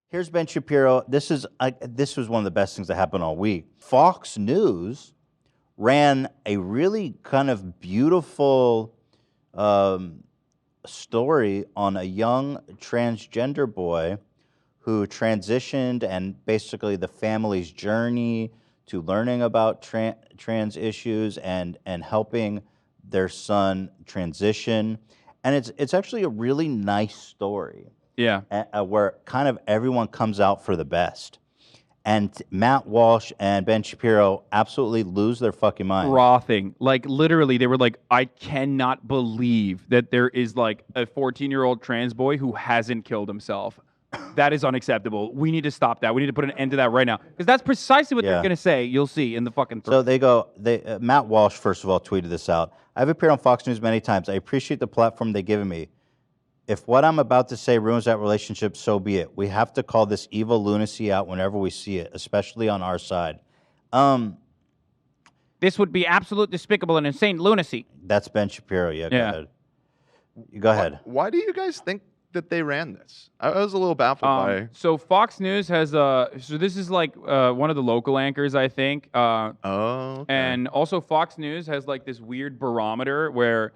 Here's Ben Shapiro. This was one of the best things that happened all week. Fox News ran a really kind of beautiful story on a young transgender boy who transitioned, and basically the family's journey to learning about trans issues and helping their son transition. And it's actually a really nice story. Yeah. Where kind of everyone comes out for the best. And Matt Walsh and Ben Shapiro absolutely lose their fucking mind. Frothing. Like, literally, they were like, I cannot believe that there is, like, a 14-year-old trans boy who hasn't killed himself. That is unacceptable. We need to stop that. We need to put an end to that right now. Because that's precisely what they're going to say. You'll see in the fucking So Matt Walsh, first of all, tweeted this out. I've appeared on Fox News many times. I appreciate the platform they've given me. If what I'm about to say ruins that relationship, so be it. We have to call this evil lunacy out whenever we see it, especially on our side. This would be absolute despicable and insane lunacy. That's Ben Shapiro. Yeah, go ahead. Go ahead. Why do you guys think that they ran this? I was a little baffled by. So Fox News has so this is like one of the local anchors, I think. Okay. And also Fox News has like this weird barometer where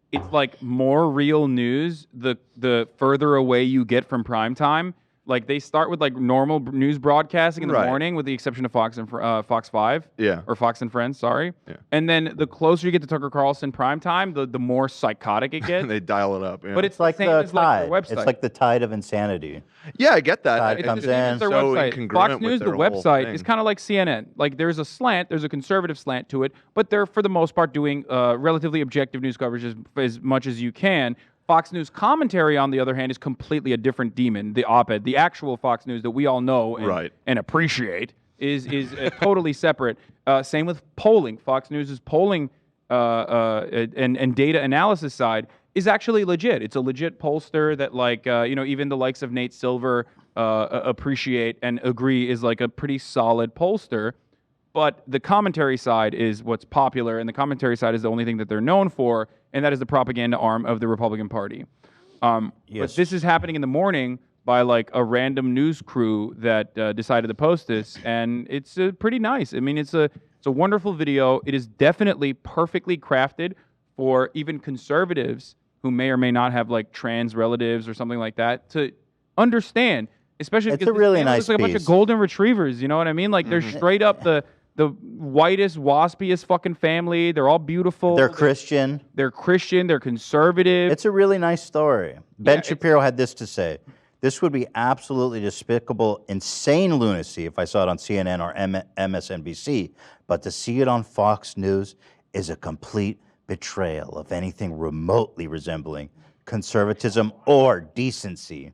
it's like more real news the further away you get from prime time. Like, they start with like normal news broadcasting in the morning, with the exception of Fox and Fox 5. Yeah. Or Fox and Friends, sorry. Yeah. And then the closer you get to Tucker Carlson prime time, the more psychotic it gets. They dial it up. Yeah. But it's like the same as like their tide. website. It's like the tide of insanity. Yeah, I get that. Tide It's comes the same as in. their So website. incongruent Fox with News, the their whole website, thing. is kind of like CNN. Like, there's a slant, there's a conservative slant to it, but they're, for the most part, doing relatively objective news coverage as much as you can. Fox News commentary, on the other hand, is completely a different demon. The op-ed, the actual Fox News that we all know and appreciate, is totally separate. Same with polling. Fox News' polling and data analysis side is actually legit. It's a legit pollster that, like, even the likes of Nate Silver appreciate and agree is like a pretty solid pollster. But the commentary side is what's popular, and the commentary side is the only thing that they're known for, and that is the propaganda arm of the Republican Party. But this is happening in the morning by like a random news crew that decided to post this, and it's pretty nice. I mean, it's a wonderful video. It is definitely perfectly crafted for even conservatives who may or may not have like trans relatives or something like that to understand. Especially because it's a really nice looks like a bunch of golden retrievers. You know what I mean? Like, they're straight up the whitest, waspiest fucking family. They're all beautiful. They're Christian. They're Christian. They're conservative. It's a really nice story. Ben Shapiro had this to say. This would be absolutely despicable, insane lunacy if I saw it on CNN or MSNBC. But to see it on Fox News is a complete betrayal of anything remotely resembling conservatism or decency.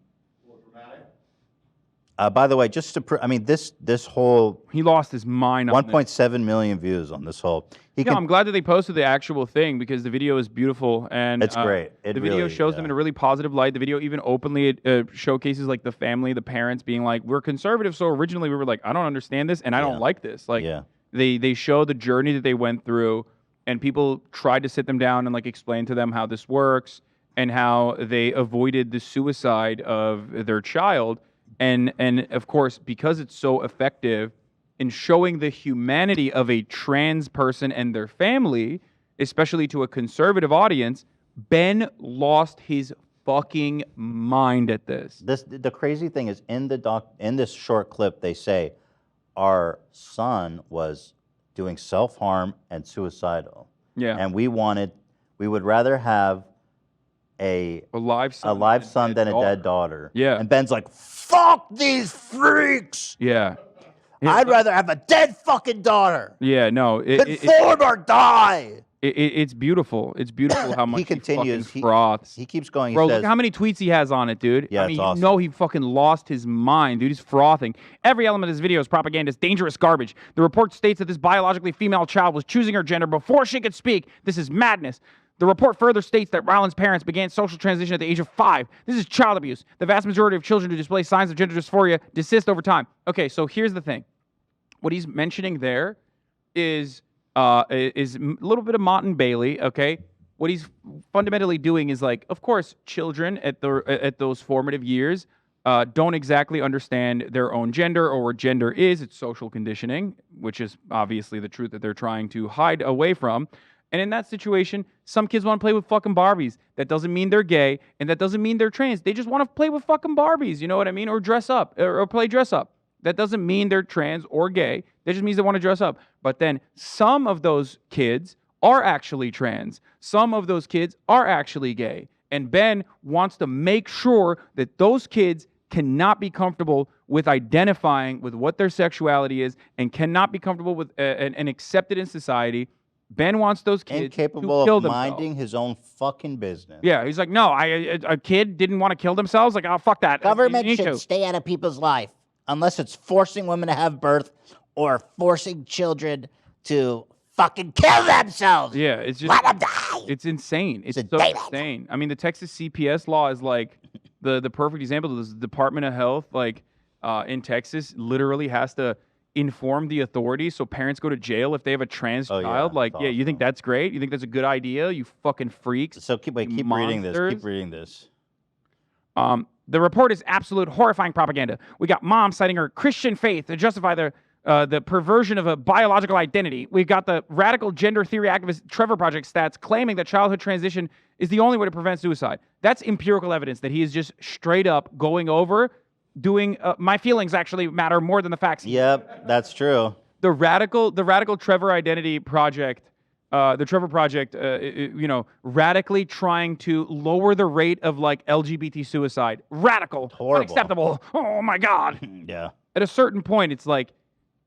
By the way, just to this whole... He lost his mind on 1.7 million views on this whole... I'm glad that they posted the actual thing, because the video is beautiful. And it's great. The video shows them in a really positive light. The video even openly showcases like the family, the parents being like, we're conservative, so originally we were like, I don't understand this, and I don't like this. Like, they show the journey that they went through, and people tried to sit them down and like explain to them how this works and how they avoided the suicide of their child. And of course, because it's so effective in showing the humanity of a trans person and their family, especially to a conservative audience, Ben lost his fucking mind at this. The crazy thing is, in this short clip, they say our son was doing self-harm and suicidal. Yeah. And we would rather have a live son than a dead daughter. Yeah. And Ben's like, fuck these freaks. Yeah. I'd rather have a dead fucking daughter. Yeah, no. Conform or die. It's beautiful. It's beautiful how much he continues. He froths. He keeps going. Bro, look how many tweets he has on it, dude. Yeah, I mean, it's awesome. You know he fucking lost his mind, dude. He's frothing. Every element of this video is propaganda. It's dangerous garbage. The report states that this biologically female child was choosing her gender before she could speak. This is madness. The report further states that Ryland's parents began social transition at the age of 5. This is child abuse. The vast majority of children who display signs of gender dysphoria desist over time. Okay, so here's the thing. What he's mentioning there is a little bit of Mott and Bailey, okay? What he's fundamentally doing is, like, of course, children at those formative years don't exactly understand their own gender or what gender is. It's social conditioning, which is obviously the truth that they're trying to hide away from. And in that situation, some kids want to play with fucking Barbies. That doesn't mean they're gay, and that doesn't mean they're trans. They just want to play with fucking Barbies, you know what I mean? Or dress up, or play dress up. That doesn't mean they're trans or gay. That just means they want to dress up. But then some of those kids are actually trans. Some of those kids are actually gay. And Ben wants to make sure that those kids cannot be comfortable with identifying with what their sexuality is and cannot be comfortable with and accepted in society. Ben wants those kids incapable to kill of themselves. minding his own fucking business. Yeah, he's like, no, a kid didn't want to kill themselves. Like, oh, fuck that. Government You need should to. stay out of people's life unless it's forcing women to have birth or forcing children to fucking kill themselves. Yeah, it's just Let them die. It's insane. It's It's so David. insane. I mean, the Texas CPS law is like the perfect example. This Department of Health, like in Texas, literally has to inform the authorities so parents go to jail if they have a trans Oh, yeah, child. Like, that's yeah, you think awesome. that's great? You think that's a good idea? You fucking freaks. So keep reading this. Monsters. Keep reading this. The report is absolute horrifying propaganda. We got mom citing her Christian faith to justify the perversion of a biological identity. We've got the radical gender theory activist Trevor Project stats claiming that childhood transition is the only way to prevent suicide. That's empirical evidence that he is just straight up going over, doing my feelings actually matter more than the facts. Yep, that's true. The radical Trevor Identity Project, the Trevor Project, radically trying to lower the rate of like LGBT suicide. Radical, Horrible. unacceptable. Oh my God. Yeah. At a certain point, it's like,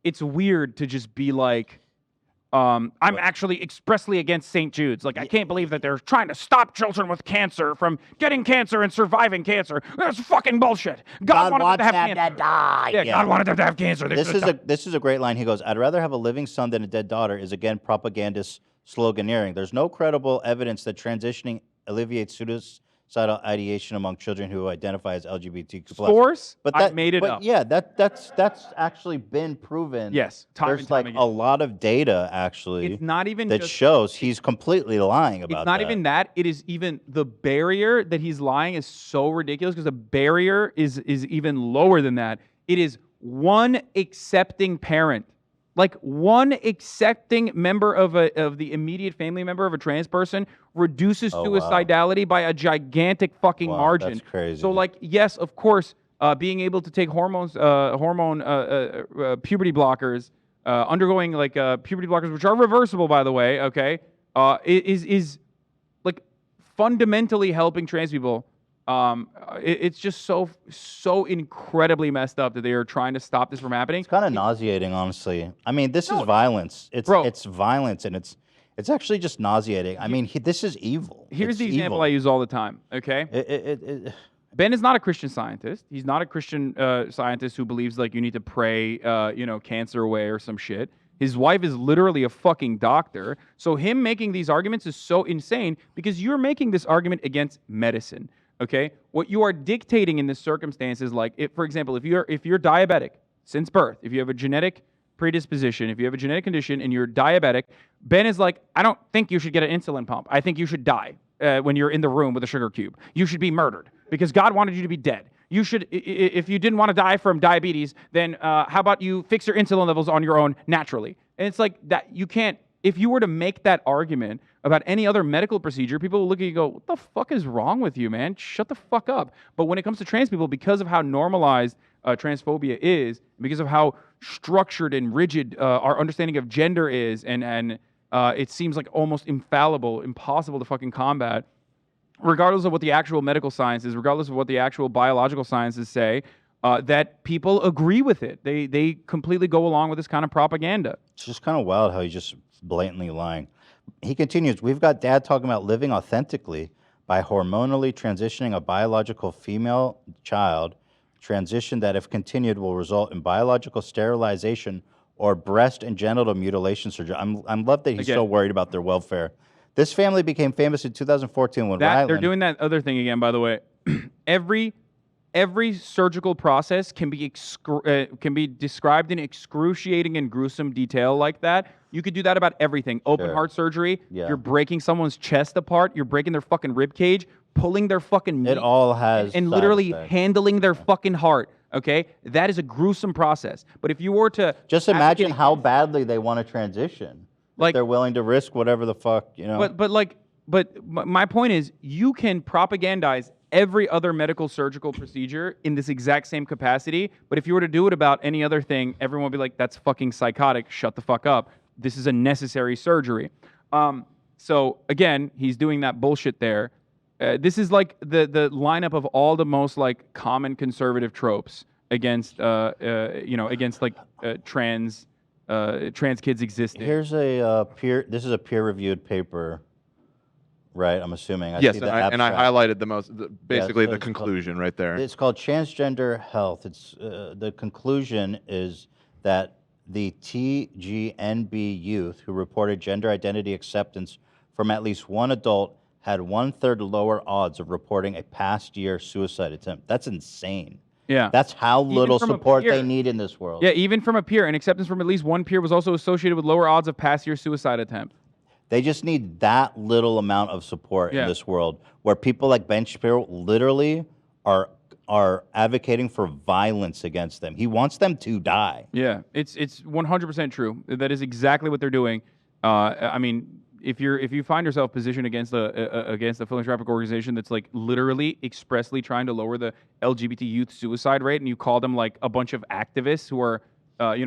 it's weird to just be like, I'm actually expressly against St. Jude's. Like, I can't believe that they're trying to stop children with cancer from getting cancer and surviving cancer. That's fucking bullshit. God wanted them to have cancer. to die. Yeah, God wanted them to have cancer. They This should've is died. this is a great line. He goes, "I'd rather have a living son than a dead daughter." Is again propagandist sloganeering. There's no credible evidence that transitioning alleviates suicidal ideation among children who identify as LGBTQ+. Source? But I that made it but up. Yeah, that's actually been proven. Yes, time There's and time like again. a lot of data actually It's not even that just shows he's completely lying about It's not that. even that. It is even the barrier that he's lying is so ridiculous because the barrier is even lower than that. It is one accepting parent, like one accepting member of the immediate family member of a trans person reduces Oh, wow. suicidality by a gigantic fucking Wow, margin. that's crazy. So like, yes, of course, being able to take hormone puberty blockers, undergoing like puberty blockers, which are reversible, by the way, okay, is like fundamentally helping trans people. It's just so incredibly messed up that they are trying to stop this from happening. It's kind of nauseating, honestly. I mean, this is No. violence. Bro. It's violence, and it's actually just nauseating. I mean, this is evil. Here's It's the example evil. I use all the time, okay? Ben is not a Christian scientist. He's not a Christian scientist who believes like you need to pray, cancer away or some shit. His wife is literally a fucking doctor. So him making these arguments is so insane because you're making this argument against medicine. Okay, what you are dictating in this circumstance is like, for example, if you're diabetic since birth, if you have a genetic predisposition, if you have a genetic condition and you're diabetic, Ben is like, I don't think you should get an insulin pump. I think you should die when you're in the room with a sugar cube. You should be murdered because God wanted you to be dead. You should, if you didn't want to die from diabetes, then how about you fix your insulin levels on your own naturally? And it's like that. You can't. If you were to make that argument about any other medical procedure, people will look at you and go, what the fuck is wrong with you, man? Shut the fuck up. But when it comes to trans people, because of how normalized transphobia is, because of how structured and rigid our understanding of gender is, and it seems like almost infallible, impossible to fucking combat, regardless of what the actual medical sciences, regardless of what the actual biological sciences say, that people agree with it. They completely go along with this kind of propaganda. It's just kind of wild how he's just blatantly lying. He continues, we've got dad talking about living authentically by hormonally transitioning a biological female child, transition that if continued will result in biological sterilization or breast and genital mutilation surgery. I'm love that he's Again. so worried about their welfare. This family became famous in 2014 when That they're Ryland... doing that other thing again, by the way. Every surgical process can be described in excruciating and gruesome detail like that. You could do that about everything. Open Sure. heart surgery. Yeah. You're breaking someone's chest apart. You're breaking their fucking rib cage. pulling their fucking meat It all has and side literally effects. handling their fucking heart. Okay, that is a gruesome process. But if you were to Just imagine advocate how against- badly they want to transition. Like- if they're willing to risk whatever the fuck, you know. But my point is, you can propagandize every other medical surgical procedure in this exact same capacity. But if you were to do it about any other thing, everyone would be like, "That's fucking psychotic. Shut the fuck up. This is a necessary surgery." So again, he's doing that bullshit there. This is like the lineup of all the most like common conservative tropes against against like trans kids existing. Here's a this is a peer-reviewed paper, right? I'm assuming. I Yes, see the and I abstract. highlighted basically so the it's conclusion right there. It's called Transgender Health. It's the conclusion is that the TGNB youth who reported gender identity acceptance from at least one adult had 1/3 lower odds of reporting a past year suicide attempt. That's insane. Yeah. That's how little from a support they peer. need in this world. Yeah, even from a peer, and acceptance from at least one peer was also associated with lower odds of past year suicide attempt. They just need that little amount of support Yeah. in this world, where people like Ben Shapiro literally are advocating for violence against them. He wants them to die. Yeah, it's 100% true. That is exactly what they're doing. I mean, if you find yourself positioned against a philanthropic organization that's like literally expressly trying to lower the LGBT youth suicide rate, and you call them like a bunch of activists who are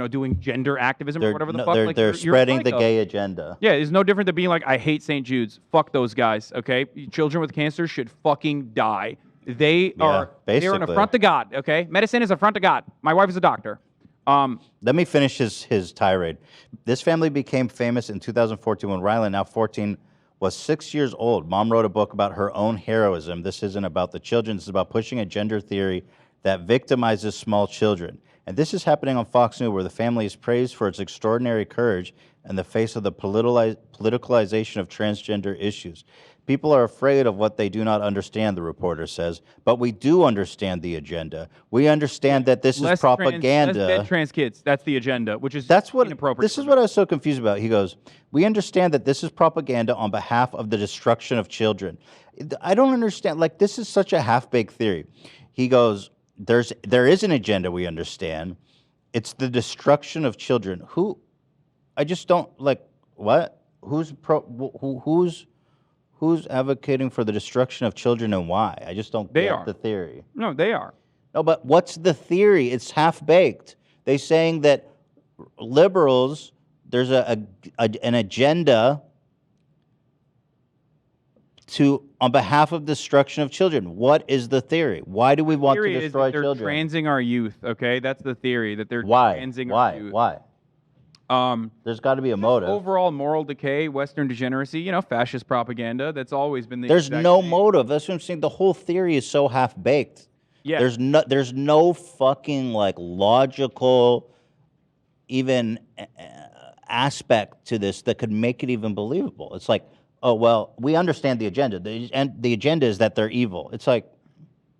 doing gender activism or whatever the fuck, like, they're you're a spreading the psycho. gay agenda. Yeah, it's no different than being like, I hate St. Jude's. Fuck those guys. Okay, children with cancer should fucking die. They're an basically. affront to God. Okay, medicine is an affront to God. My wife is a doctor. Let me finish his tirade. This family became famous in 2014 when Rylan, now 14, was 6 years old. Mom wrote a book about her own heroism. This isn't about the children. This is about pushing a gender theory that victimizes small children. And this is happening on Fox News, where the family is praised for its extraordinary courage in the face of the politicalization of transgender issues. People are afraid of what they do not understand, the reporter says, but we do understand the agenda. We understand that this is propaganda. Less dead trans kids. That's the agenda, which is inappropriate. This is what I was so confused about. He goes, we understand that this is propaganda on behalf of the destruction of children. I don't understand. Like, this is such a half-baked theory. He goes, there is an agenda we understand. It's the destruction of children. I just don't, like, what? Who's advocating for the destruction of children and why? I just don't get the theory. No, they are. No, but what's the theory? It's half-baked. They're saying that liberals, there's an agenda on behalf of destruction of children. What is the theory? Why do we want to destroy they're children? transing our youth, okay? That's the theory, that they're transing our youth. Why? There's got to be a motive. Overall moral decay, Western degeneracy, fascist propaganda. That's always been the There's exact no same. motive. That's what I'm saying. The whole theory is so half-baked. Yeah. There's no fucking like logical even aspect to this that could make it even believable. It's like, oh well, we understand the agenda. The agenda is that they're evil. It's like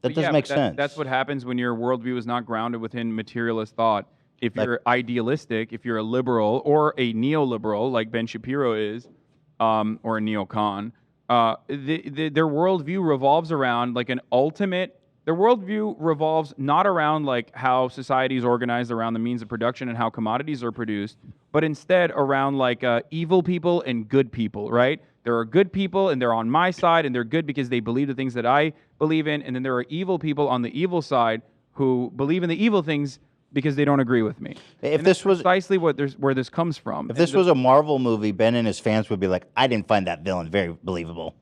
that doesn't make sense. That's what happens when your worldview is not grounded within materialist thought. If you're idealistic, if you're a liberal or a neoliberal like Ben Shapiro is, or a neocon, their worldview revolves around like an ultimate. Their worldview revolves not around like how society is organized around the means of production and how commodities are produced, but instead around like evil people and good people, right? There are good people and they're on my side and they're good because they believe the things that I believe in, and then there are evil people on the evil side who believe in the evil things because they don't agree with me. If this was precisely where this comes from. If this was a Marvel movie, Ben and his fans would be like, I didn't find that villain very believable.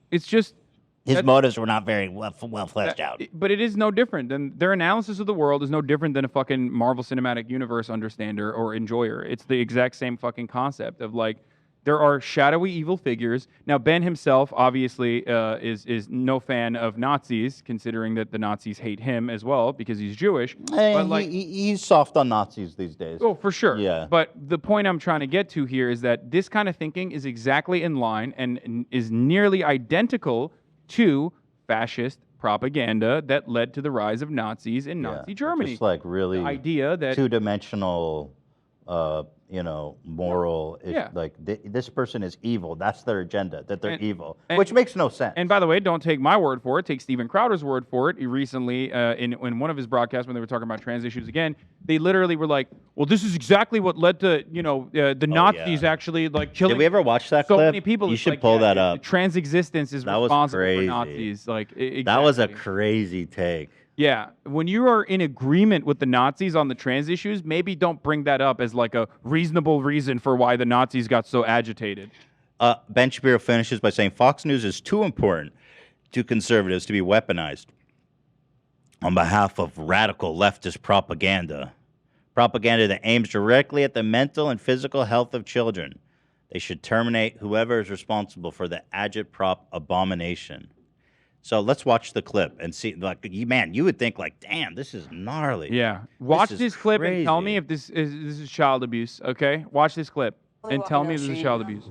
It's just his motives were not very well fleshed out. But it is no different than their analysis of the world is no different than a fucking Marvel Cinematic Universe understander or enjoyer. It's the exact same fucking concept of like, there are shadowy evil figures. Now, Ben himself obviously is no fan of Nazis, considering that the Nazis hate him as well because he's Jewish. But like, he's soft on Nazis these days. Oh, for sure. Yeah. But the point I'm trying to get to here is that this kind of thinking is exactly in line and is nearly identical to fascist propaganda that led to the rise of Nazis in Nazi Germany. Just like really the idea that two-dimensional moral. Yeah. Like this person is evil. That's their agenda. That they're evil, and- which makes no sense. And by the way, don't take my word for it. Take Steven Crowder's word for it. He recently, in one of his broadcasts, when they were talking about trans issues again, they literally were like, "Well, this is exactly what led to the Nazis actually like killing." Did we ever watch that so clip? many people? You It's should like, pull that up. Trans existence is That was responsible for crazy. Nazis. Like exactly. That was a crazy take. Yeah, when you are in agreement with the Nazis on the trans issues, maybe don't bring that up as like a reasonable reason for why the Nazis got so agitated. Ben Shapiro finishes by saying Fox News is too important to conservatives to be weaponized on behalf of radical leftist propaganda. Propaganda that aims directly at the mental and physical health of children. They should terminate whoever is responsible for the agitprop abomination. So let's watch the clip and see. Like, you would think, like, damn, this is gnarly. Yeah, watch is this clip and tell me crazy. if this is child abuse. Okay, watch this clip and tell me if this is child abuse.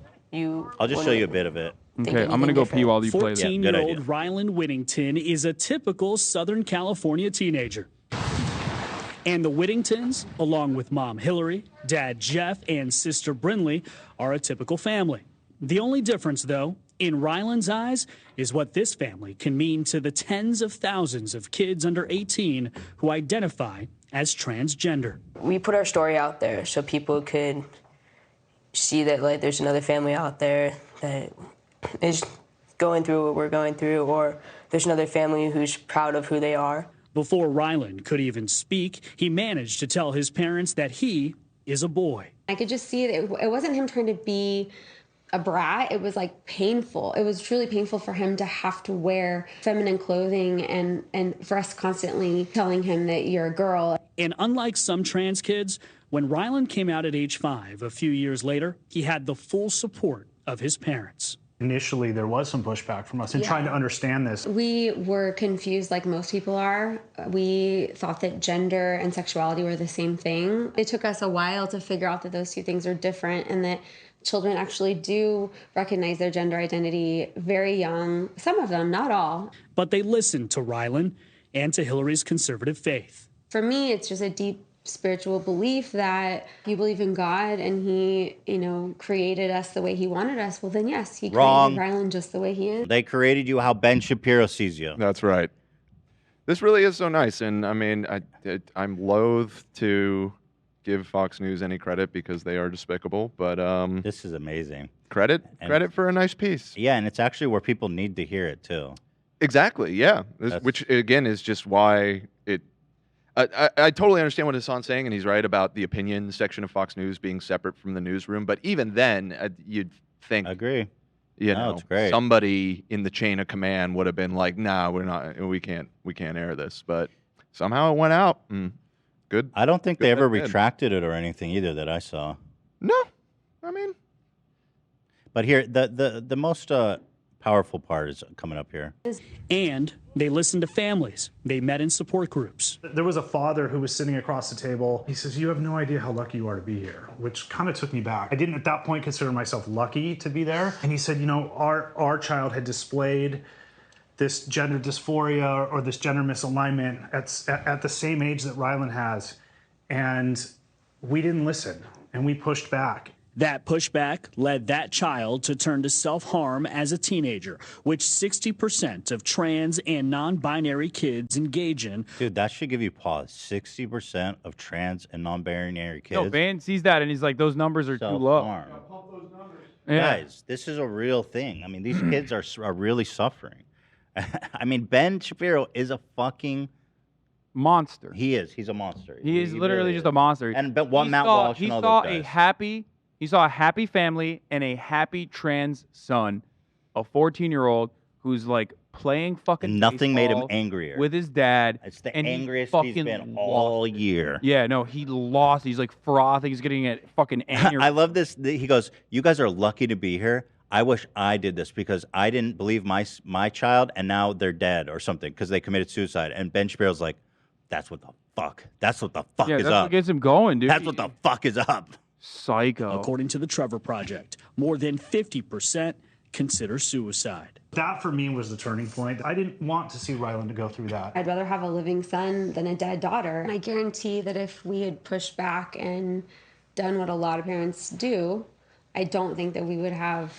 I'll just show you a bit of it. Okay, I'm gonna go pee while you play this. 14-year-old Rylan Whittington is a typical Southern California teenager. And the Whittingtons, along with mom Hillary, dad Jeff, and sister Brinley, are a typical family. The only difference, though, in Rylan's eyes, is what this family can mean to the tens of thousands of kids under 18 who identify as transgender. We put our story out there so people could see that, like, there's another family out there that is going through what we're going through, or there's another family who's proud of who they are. Before Rylan could even speak, he managed to tell his parents that he is a boy. I could just see that it wasn't him trying to be a brat. It was like painful. It was truly painful for him to have to wear feminine clothing and for us constantly telling him that you're a girl. And unlike some trans kids, when Rylan came out at age 5, a few years later, he had the full support of his parents. Initially, there was some pushback from us in trying to understand this. We were confused like most people are. We thought that gender and sexuality were the same thing. It took us a while to figure out that those two things are different and that children actually do recognize their gender identity very young. Some of them, not all. But they listened to Rylan and to Hillary's conservative faith. For me, it's just a deep spiritual belief that you believe in God and he, created us the way he wanted us. Well, then yes, he Wrong. created Rylan just the way he is. They created you how Ben Shapiro sees you. That's right. This really is so nice, and I mean, I'm loath to give Fox News any credit because they are despicable, but This is amazing. credit for a nice piece. Yeah, and it's actually where people need to hear it too. Exactly. Yeah. Which again is just why it. I totally understand what Hassan's saying, and he's right about the opinion section of Fox News being separate from the newsroom. But even then, you'd think, Agree. It's great. Somebody in the chain of command would have been like, "Nah, we're not. We can't air this." But somehow it went out. Good. I don't think Good they ever that did. retracted it or anything either that I saw. No, I mean, But here, the most powerful part is coming up here. And they listened to families. They met in support groups. There was a father who was sitting across the table. He says, "You have no idea how lucky you are to be here," which kind of took me back. I didn't at that point consider myself lucky to be there. And he said, our child had displayed this gender dysphoria or this gender misalignment at the same age that Rylan has. And we didn't listen, and we pushed back. That pushback led that child to turn to self-harm as a teenager, which 60% of trans and non-binary kids engage in. Dude, that should give you pause. 60% of trans and non-binary kids. No, Van sees that and he's like, those numbers are too low. self-harm. Yeah. Guys, this is a real thing. I mean, these kids are really suffering. I mean, Ben Shapiro is a fucking Monster. He is. He's a monster. He is literally really just a monster. And but what He Matt saw- Walsh he and all saw those guys. He saw a happy family and a happy trans son, a 14-year-old who's like playing fucking Nothing made him baseball angriest. with his dad. It's the and he angriest he's fucking been lost all it. year. Yeah, no, he lost. He's like frothing. He's getting a fucking aneurysm. I love this. He goes, "You guys are lucky to be here. I wish I did this because I didn't believe my child, and now they're dead or something because they committed suicide." And Ben Shapiro's like, "That's what the fuck. That's what the fuck Yeah, is that's up. what gets him going, dude. That's what the fuck is up." Psycho. According to the Trevor Project, more than 50% consider suicide. That for me was the turning point. I didn't want to see Rylan to go through that. I'd rather have a living son than a dead daughter. And I guarantee that if we had pushed back and done what a lot of parents do, I don't think that we would have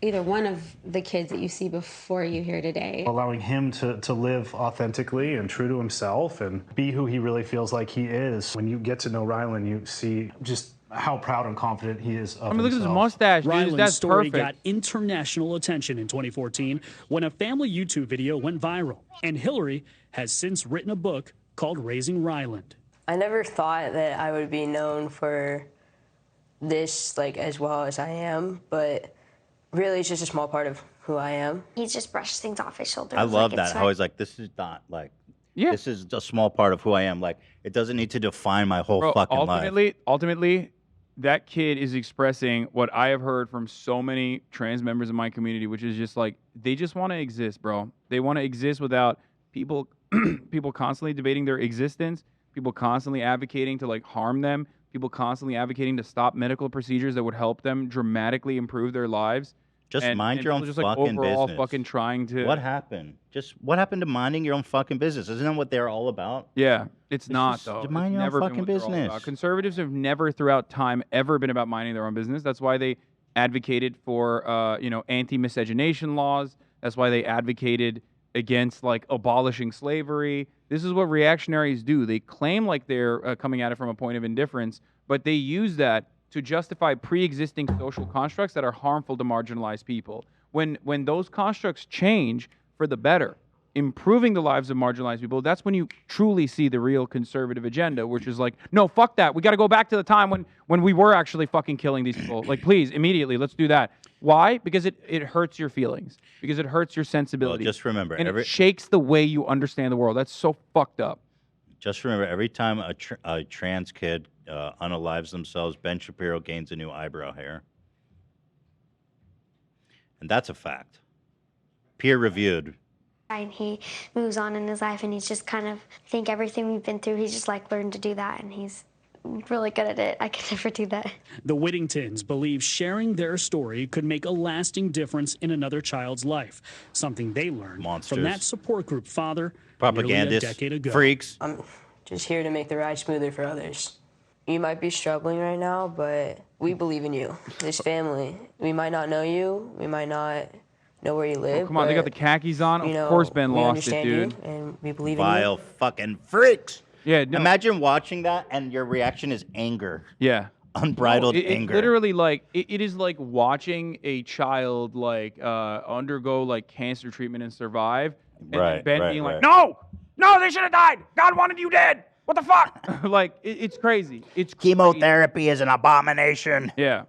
either one of the kids that you see before you here today. Allowing him to live authentically and true to himself and be who he really feels like he is. When you get to know Rylan, you see just how proud and confident he is of I mean, look at his himself. mustache, dude. Rylan's That's story perfect. got international attention in 2014 when a family YouTube video went viral. And Hillary has since written a book called Raising Ryland. I never thought that I would be known for this like as well as I am, but really it's just a small part of who I am. He just brushes things off his shoulders. I love like that. it's How he's like, this is not like, Yeah. this is a small part of who I am. Like, it doesn't need to define my whole Bro, fucking life. ultimately, that kid is expressing what I have heard from so many trans members of my community, which is just like, they just want to exist, bro. They want to exist without people people constantly debating their existence, people constantly advocating to like harm them, people constantly advocating to stop medical procedures that would help them dramatically improve their lives. Just And mind your people own just, like, fucking overall business. fucking trying to. What happened? What happened to minding your own fucking business? Isn't that what they're all about? Yeah, it's not just though. mind It's your own never been fucking what they're all business. about. Conservatives have never, throughout time, ever been about minding their own business. That's why they advocated for, anti-miscegenation laws. That's why they advocated against like abolishing slavery. This is what reactionaries do. They claim like they're coming at it from a point of indifference, but they use that to justify pre-existing social constructs that are harmful to marginalized people. When those constructs change for the better, improving the lives of marginalized people, that's when you truly see the real conservative agenda, which is like, no, fuck that. We got to go back to the time when we were actually fucking killing these people. Like, please, immediately, let's do that. Why? Because it hurts your feelings. Because it hurts your sensibility. Well, just remember, and it shakes the way you understand the world. That's so fucked up. Just remember, every time a trans kid unalives themselves, Ben Shapiro gains a new eyebrow hair. And that's a fact. Peer-reviewed. And he moves on in his life, and he's just kind of, I think everything we've been through, he's just like learned to do that, and he's really good at it. I could never do that. The Whittingtons believe sharing their story could make a lasting difference in another child's life, something they learned Monsters. from that support group father nearly a Propagandists. decade ago. Freaks. I'm just here to make the ride smoother for others. You might be struggling right now, but we believe in you, this family. We might not know you. We might not know where you live. Come on, they got the but, khakis on. you Of know, course Ben we lost it, understand dude. you, and we believe in Vile you. fucking freaks. Yeah, no, Imagine watching that and your reaction is anger. yeah. Unbridled It anger. literally like it is like watching a child like undergo like cancer treatment and survive, and then Right, Ben right, being like, right. no, they should have died. God wanted you dead. What the fuck? Like it's crazy. It's crazy. Chemotherapy is an abomination. Yeah.